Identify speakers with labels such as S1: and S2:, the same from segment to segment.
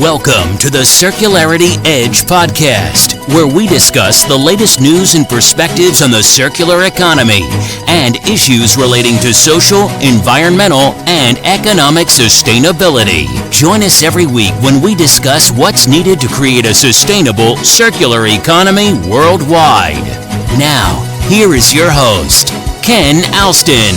S1: Welcome to the Circularity Edge podcast, where we discuss the latest news and perspectives on the circular economy and issues relating to social, environmental, and economic sustainability. Join us every week when we discuss what's needed to create a sustainable circular economy worldwide. Now, here is your host, Ken Alston.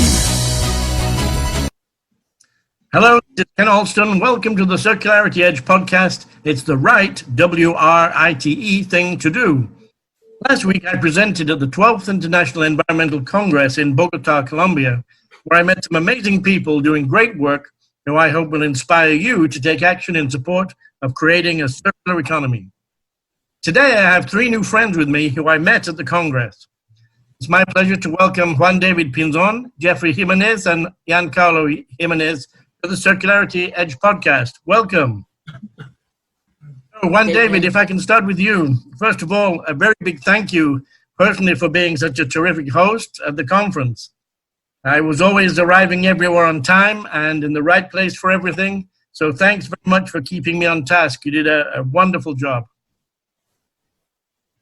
S2: Hello, this is Ken Alston. Welcome to the Circularity Edge podcast. It's the right, W-R-I-T-E, thing to do. Last week, I presented at the 12th International Environmental Congress in Bogota, Colombia, where I met some amazing people doing great work who I hope will inspire you to take action in support of creating a circular economy. Today, I have three new friends with me who I met at the Congress. It's my pleasure to welcome Juan David Pinzon, Jeffrey Jimanez, and Carlo Jimanez to the Circularity Edge podcast. Welcome. So, Juan David, if I can start with you. First of all, a very big thank you personally for being such a terrific host at the conference. I was always arriving everywhere on time and in the right place for everything. So thanks very much for keeping me on task. You did a wonderful job.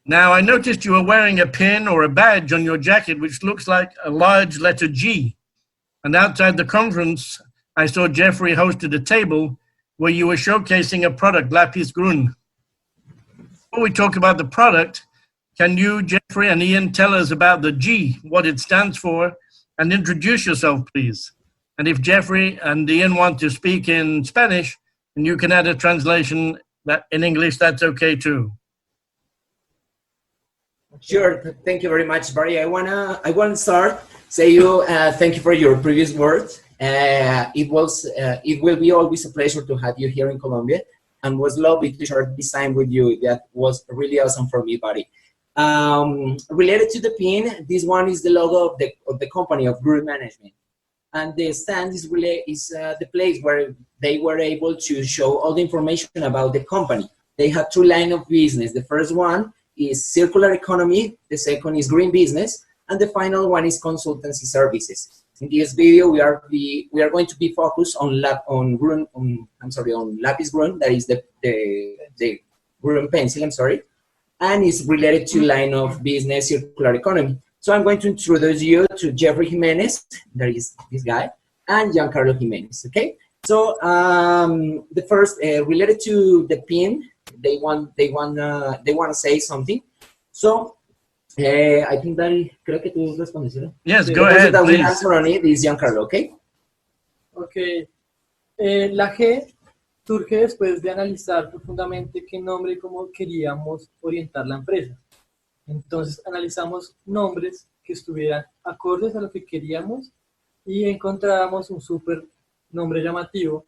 S2: Now, I noticed you were wearing a pin or a badge on your jacket, which looks like a large letter G. And outside the conference, I saw Jeffrey hosted a table where you were showcasing a product, Lapis Grun. Before we talk about the product, can you, Jeffrey and Ian, tell us about the G, what it stands for, and introduce yourself, please? And if Jeffrey and Ian want to speak in Spanish, and you can add a translation that in English, that's okay too.
S3: Sure. Thank you very much, Barry. I wanna start. Say you thank you for your previous words. It will be always a pleasure to have you here in Colombia, and was lovely to share this time with you. That was really awesome for me, buddy. Related to the pin, this one is the logo of the company of Grun Management, and the stand is the place where they were able to show all the information about the company. They have two lines of business. The first one is circular economy, the second is green business, and the final one is consultancy services. In this video, we are going to be focused on Lapis Grun, that is the Grun pencil, and it's related to line of business circular economy. So I'm going to introduce you to Jeffrey Jimanez, that is this guy, and Carlo Jimanez. Okay. So the first related to the pin, they want to say something. So. I think that creo que tú respondes, ¿no?
S2: Yes, go ahead,
S3: that
S2: please.
S3: We answer on it is Carlo, okay?
S4: Okay. La G surge después de analizar profundamente qué nombre y cómo queríamos orientar la empresa. Entonces analizamos nombres que estuvieran acordes a lo que queríamos y encontramos un súper nombre llamativo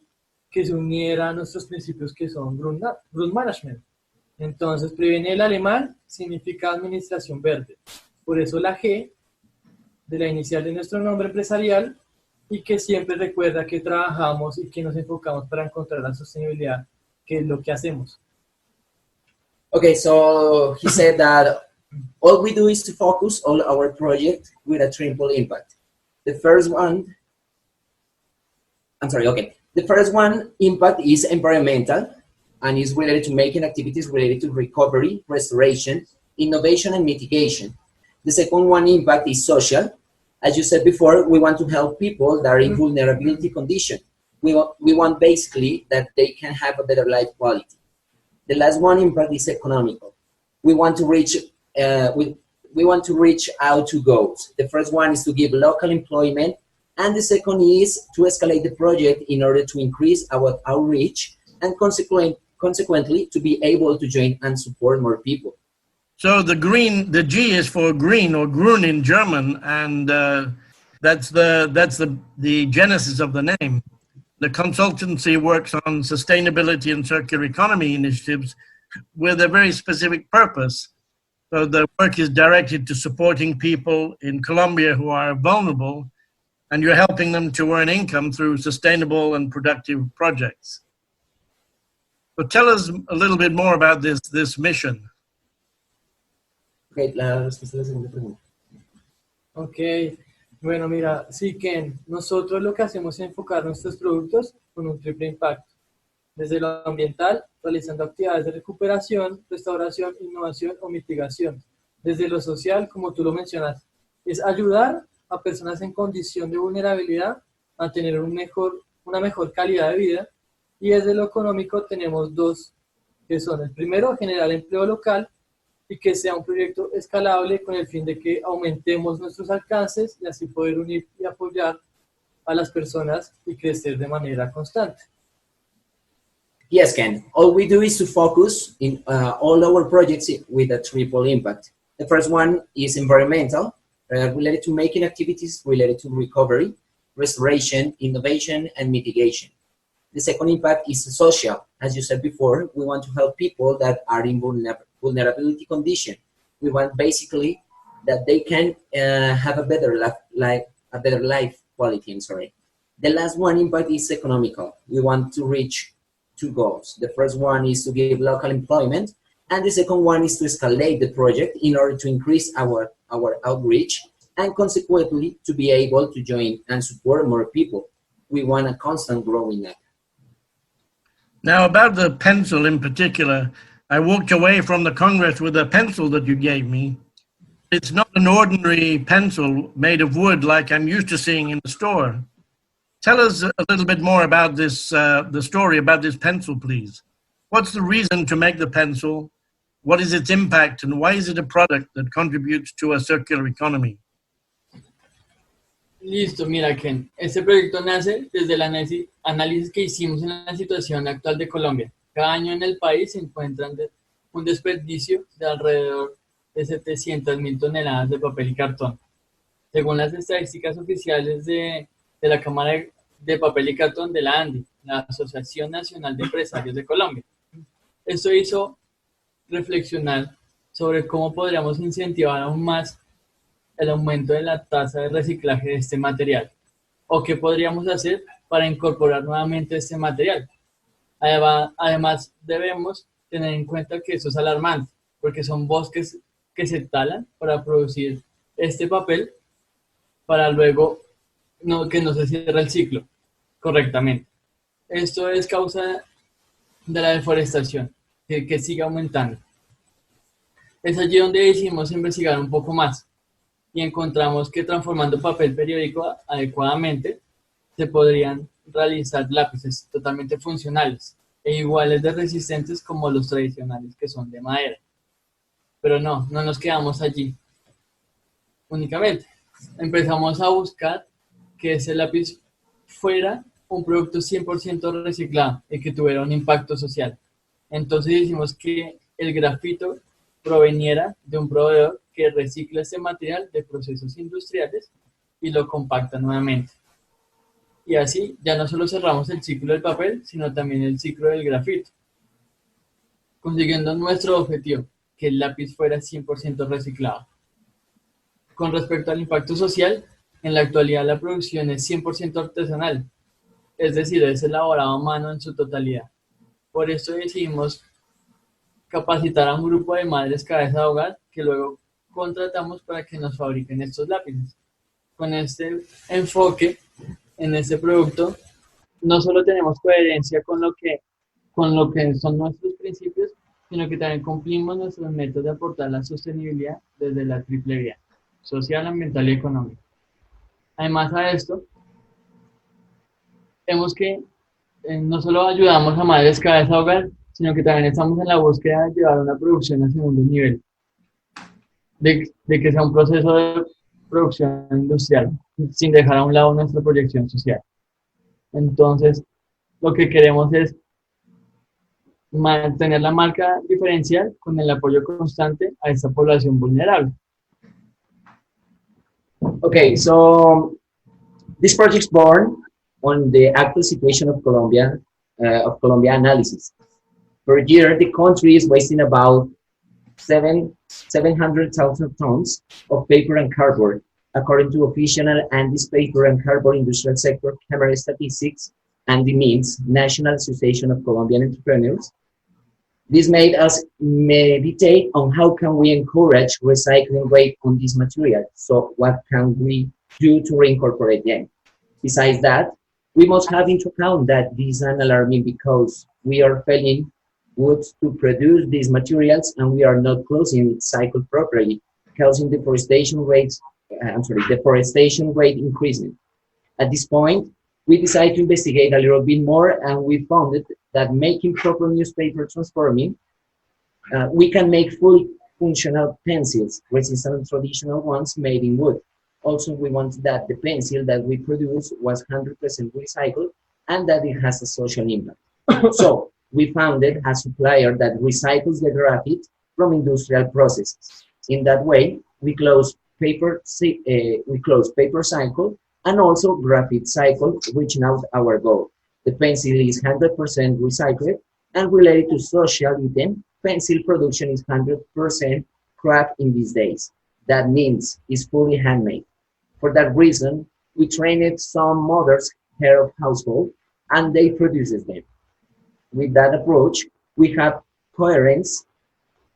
S4: que se uniera a nuestros principios que son Grun Management. Entonces, previene el alemán, significa administración verde. Por eso la G, de la inicial de nuestro nombre empresarial, y que siempre recuerda que trabajamos y que nos enfocamos para encontrar la sostenibilidad, que es lo que hacemos.
S3: Okay, so he said that all we do is to focus on our project with a triple impact. The first one impact is environmental, and is related to making activities related to recovery, restoration, innovation, and mitigation. The second one impact is social. As you said before, we want to help people that are in vulnerability condition. We want basically that they can have a better life quality. The last one impact is economical. We want to reach out to goals. The first one is to give local employment, and the second is to escalate the project in order to increase our outreach and consequently to be able to join and support more people.
S2: So the G is for green, or Grun in German, and that's the genesis of the name. The consultancy works on sustainability and circular economy initiatives with a very specific purpose. So the work is directed to supporting people in Colombia who are vulnerable, and you're helping them to earn income through sustainable and productive projects. So tell us a little bit more about this mission.
S3: Okay, la respuesta a la segunda pregunta.
S4: Ok, bueno, mira, sí, Ken, nosotros lo que hacemos es enfocar nuestros productos con un triple impacto. Desde lo ambiental, realizando actividades de recuperación, restauración, innovación o mitigación. Desde lo social, como tú lo mencionas, es ayudar a personas en condición de vulnerabilidad a tener una mejor calidad de vida. Y desde lo económico tenemos dos, que son el primero, generar empleo local y que sea un proyecto escalable con el fin de que aumentemos nuestros alcances y así poder unir y apoyar a las personas y crecer de manera constante.
S3: Yes, Ken. All we do is to focus in all our projects with a triple impact. The first one is environmental, related to making activities related to recovery, restoration, innovation, and mitigation. The second impact is social. As you said before, we want to help people that are in vulnerability condition. We want basically that they can have a better life quality. The last one impact is economical. We want to reach two goals. The first one is to give local employment, and the second one is to escalate the project in order to increase our outreach and consequently to be able to join and support more people. We want a constant growing up.
S2: Now, about the pencil in particular, I walked away from the Congress with a pencil that you gave me. It's not an ordinary pencil made of wood like I'm used to seeing in the store. Tell us a little bit more about this, the story about this pencil, please. What's the reason to make the pencil? What is its impact, and why is it a product that contributes to a circular economy?
S4: Listo, mira, Ken. Este proyecto nace desde el análisis que hicimos en la situación actual de Colombia. Cada año en el país se encuentran un desperdicio de alrededor de 700.000 toneladas de papel y cartón. Según las estadísticas oficiales de la Cámara de Papel y Cartón de la ANDI, la Asociación Nacional de Empresarios de Colombia. Esto hizo reflexionar sobre cómo podríamos incentivar aún más el aumento de la tasa de reciclaje de este material, o qué podríamos hacer para incorporar nuevamente este material. Además, debemos tener en cuenta que eso es alarmante, porque son bosques que se talan para producir este papel, para luego que no se cierre el ciclo correctamente. Esto es causa de la deforestación, que sigue aumentando. Es allí donde decidimos investigar un poco más y encontramos que transformando papel periódico adecuadamente se podrían realizar lápices totalmente funcionales e iguales de resistentes como los tradicionales que son de madera. Pero no nos quedamos allí únicamente. Empezamos a buscar que ese lápiz fuera un producto 100% reciclado y que tuviera un impacto social. Entonces hicimos que el grafito proveniera de un proveedor que recicla este material de procesos industriales y lo compacta nuevamente. Y así ya no solo cerramos el ciclo del papel, sino también el ciclo del grafito, consiguiendo nuestro objetivo, que el lápiz fuera 100% reciclado. Con respecto al impacto social, en la actualidad la producción es 100% artesanal, es decir, es elaborado a mano en su totalidad. Por eso decidimos capacitar a un grupo de madres cabeza de hogar que luego contratamos para que nos fabriquen estos lápices. Con este enfoque en este producto, no solo tenemos coherencia con lo que son nuestros principios, sino que también cumplimos nuestras metas de aportar la sostenibilidad desde la triple vía, social, ambiental y económica. Además a esto, vemos que no solo ayudamos a madres cabeza de hogar, sino que también estamos en la búsqueda de llevar una producción a segundo nivel, de que sea un proceso de producción industrial, sin dejar a un lado nuestra proyección social. Entonces, lo que queremos es mantener la marca diferencial con el apoyo constante a esta población vulnerable.
S3: Okay, so this project is born on the actual situation of Colombia analysis. Per year, the country is wasting about 700,000 tons of paper and cardboard, according to official and this paper and cardboard industrial sector Camera statistics and the means National Association of Colombian Entrepreneurs. This made us meditate on how can we encourage recycling rate on this material. So what can we do to reincorporate them? Besides that, We must have into account that this is an alarming because we are felling woods to produce these materials and we are not closing its cycle properly, causing deforestation rate increasing. At this point, we decided to investigate a little bit more and we found that making proper newspaper transforming, we can make fully functional pencils, resistant traditional ones made in wood. Also, we want that the pencil that we produce was 100% recycled and that it has a social impact. So we founded a supplier that recycles the graphite from industrial processes. In that way, we close paper cycle and also graphite cycle, reaching out our goal. The pencil is 100% recycled and related to social item, pencil production is 100% craft in these days. That means it's fully handmade. For that reason, we trained some mothers head of household and they produces them. With that approach, we have coherence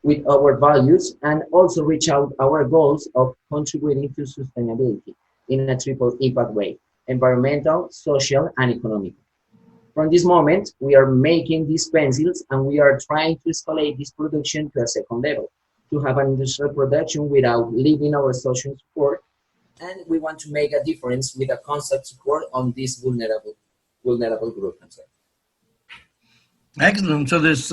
S3: with our values and also reach out our goals of contributing to sustainability in a triple impact way, environmental, social, and economic. From this moment, we are making these pencils and we are trying to escalate this production to a second level, to have an industrial production without leaving our social support. And we want to make a difference with a constant support on this vulnerable group.
S2: Excellent. So this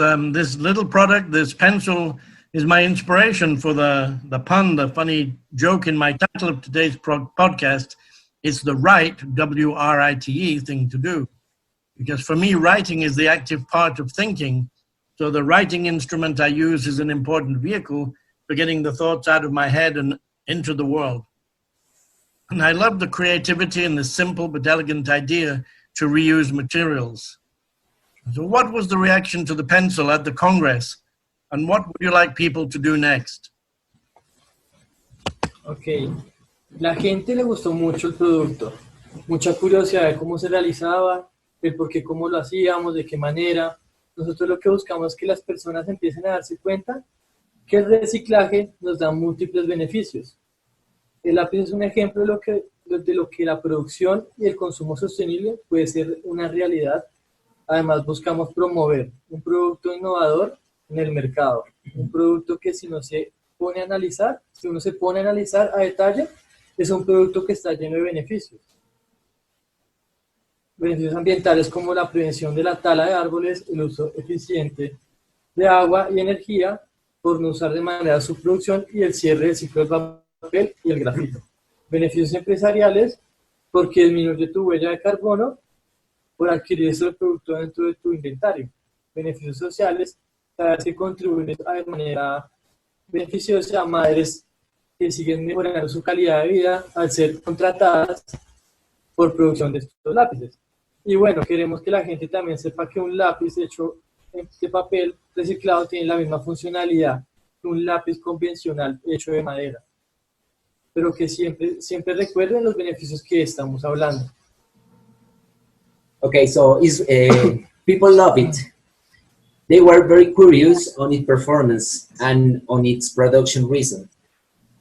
S2: little product, this pencil, is my inspiration for the pun, the funny joke in my title of today's podcast. It's the right, W-R-I-T-E, thing to do. Because for me, writing is the active part of thinking. So the writing instrument I use is an important vehicle for getting the thoughts out of my head and into the world. And I love the creativity and the simple but elegant idea to reuse materials. So what was the reaction to the pencil at the Congress? And what would you like people to do next?
S4: Ok, la gente le gustó mucho el producto, mucha curiosidad de cómo se realizaba, el por qué, cómo lo hacíamos, de qué manera. Nosotros lo que buscamos es que las personas empiecen a darse cuenta que el reciclaje nos da múltiples beneficios. El lápiz es un ejemplo de lo que la producción y el consumo sostenible puede ser una realidad. Además, buscamos promover un producto innovador en el mercado, un producto que si uno se pone a analizar a detalle, es un producto que está lleno de beneficios. Beneficios ambientales como la prevención de la tala de árboles, el uso eficiente de agua y energía por no usar de manera su producción y el cierre del ciclo del papel y el grafito. Beneficios empresariales porque disminuye tu huella de carbono por adquirir ese producto dentro de tu inventario. Beneficios sociales, saber si contribuyen de manera beneficiosa a madres que siguen mejorando su calidad de vida al ser contratadas por producción de estos lápices. Y bueno, queremos que la gente también sepa que un lápiz hecho de papel reciclado tiene la misma funcionalidad que un lápiz convencional hecho de madera. Pero que siempre recuerden los beneficios que estamos hablando.
S3: Okay, so people love it. They were very curious on its performance and on its production reason.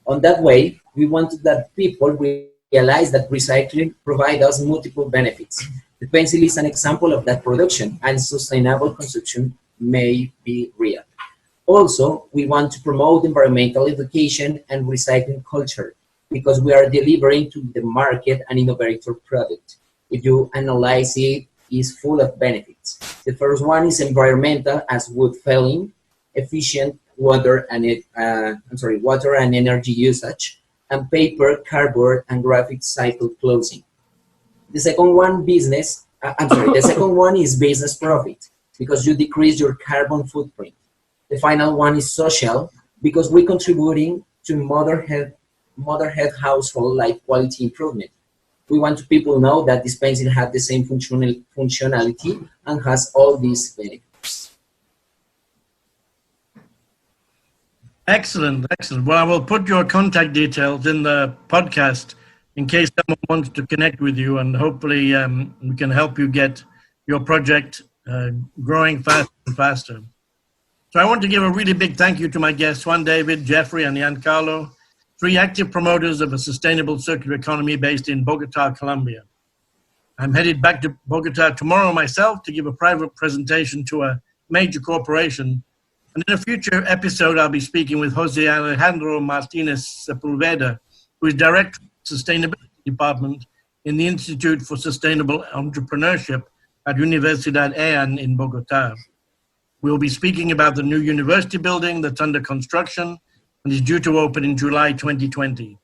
S3: On that way, we wanted that people realize that recycling provides us multiple benefits. The pencil is an example of that production and sustainable consumption may be real. Also, we want to promote environmental education and recycling culture because we are delivering to the market an innovative product. If you analyze it, it's full of benefits. The first one is environmental, as wood felling, efficient water and energy usage, and paper, cardboard, and graphic cycle closing. The second one, the second one is business profit because you decrease your carbon footprint. The final one is social because we're contributing to motherhood household life quality improvement. We want people know that this pencil has the same functionality and has all these benefits.
S2: Excellent, excellent. Well, I will put your contact details in the podcast in case someone wants to connect with you, and hopefully we can help you get your project growing faster and faster. So I want to give a really big thank you to my guests, Juan David, Jeffrey, and Carlo, 3 active promoters of a sustainable circular economy based in Bogota, Colombia. I'm headed back to Bogota tomorrow myself to give a private presentation to a major corporation. And in a future episode, I'll be speaking with Jose Alejandro Martinez Sepulveda, who is Director of the Sustainability Department in the Institute for Sustainable Entrepreneurship at Universidad EAN in Bogota. We'll be speaking about the new university building that's under construction and is due to open in July 2020.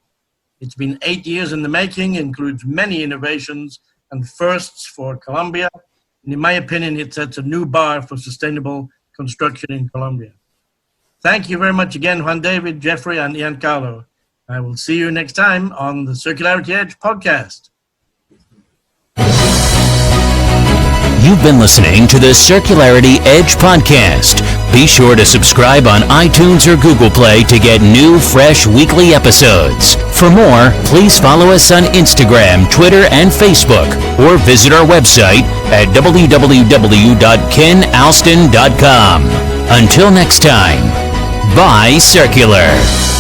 S2: It's been 8 years in the making, includes many innovations and firsts for Colombia, and in my opinion, it sets a new bar for sustainable construction in Colombia. Thank you very much again, Juan David, Jeffrey, and Carlo. I will see you next time on the Circularity Edge podcast.
S1: You've been listening to the Circularity Edge podcast. Be sure to subscribe on iTunes or Google Play to get new, fresh weekly episodes. For more, please follow us on Instagram, Twitter, and Facebook, or visit our website at www.kenalston.com. Until next time, buy circular.